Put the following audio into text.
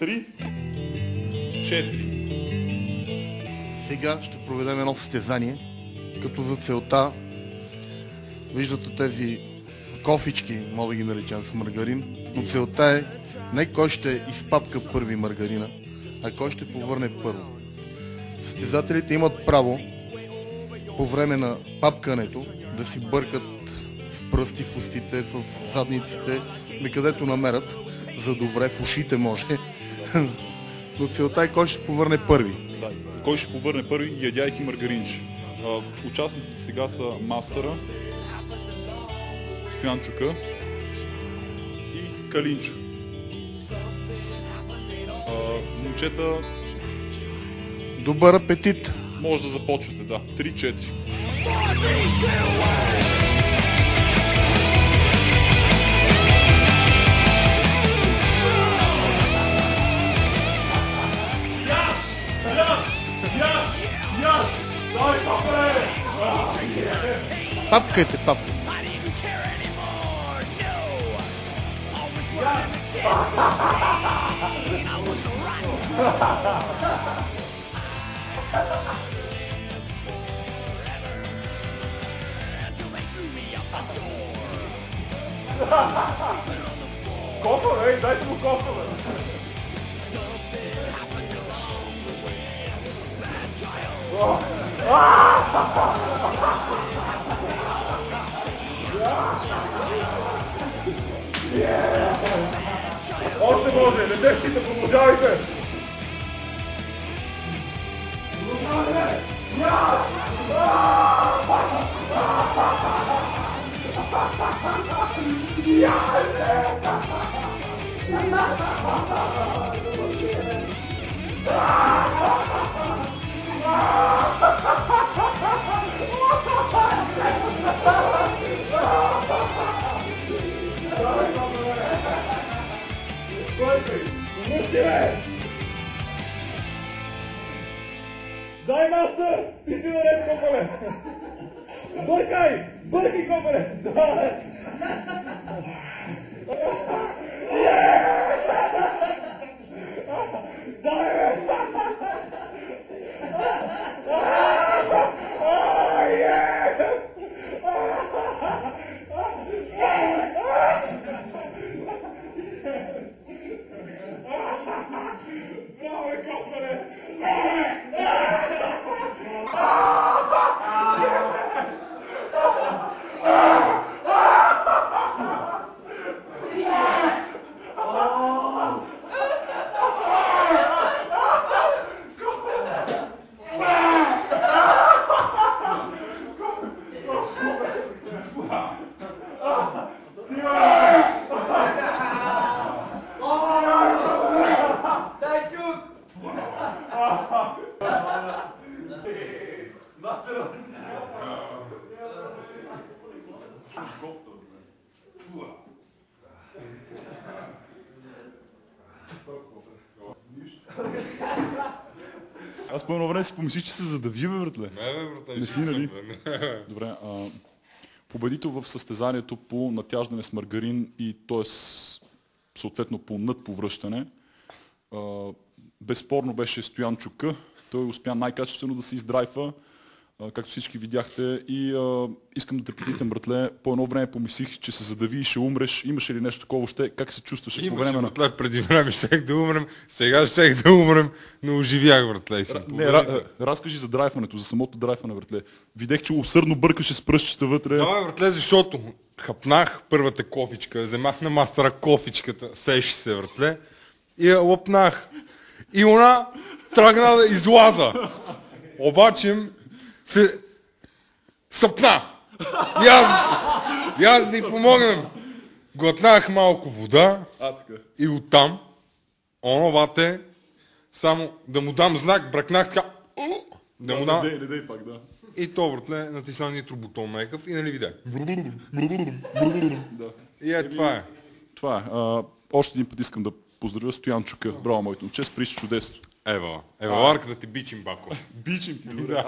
3, 4. Сега ще проведем едно състезание, като за целта виждате тези кофички, мога да ги наречем с маргарин, но целта е не кой ще изпапка първи маргарина, а кой ще повърне първо. Състезателите имат право по време на папкането да си бъркат с пръсти в устите, в задниците, или където намерят, за добре, в ушите може. Но целта е кой ще повърне първи. Да, кой ще повърне първи, ядяйки маргаринче. Участниците сега са Мастера, Стоян Чука и Калинчо. Момчета, Добър апетит! може да започвате, да. 3-4. Папкайте, папкайте! Кофа, бе, дайте му кофа, бе. Още може, не се счита, продължавайте. Дай, Мастер! Ти си наред, копале! Бъркай! Бъркай, копале! Дай! Дай, бе! Браво, копале! Аз по едно време си помислих, че се задави, бе, братле. Не, бе, брате, Не си, нали? Добре, победител в състезанието по натяждане с маргарин и т.е. съответно по надповръщане. Безспорно беше Стоян Чука. Той успя най-качествено да се издрайфа, както всички видяхте. И искам да те питам, братле, по едно време помислих, че се задави и ще умреш. Имаше ли нещо такова още? Как се чувстваше по време на... братле, преди време щех да умрем, сега щех да умрем, но оживях, братле. Разкажи за драйфането, за самото драйфане, братле. Видях, че усърдно бъркаше с пръстчета вътре. Да, братле, защото хапнах първата кофичка, вземах на Мастера кофичката, сеши се, братле, и я лъпнах. И она тръгна да излаза. Обаче се съпна. И аз да й помогнем. Глътнах малко вода и оттам, онова само да му дам знак, бръкнах така, да му дам... Не дей пак, да. И то, братле, натисна нитробутон някакъв и нали видя. И това е. Това е. Още един път искам да поздравя Стоян Чука. Браво, моето момче, сприш чудесно. Ева, Ларка да ти бичим, бако. Бичим ти, добре.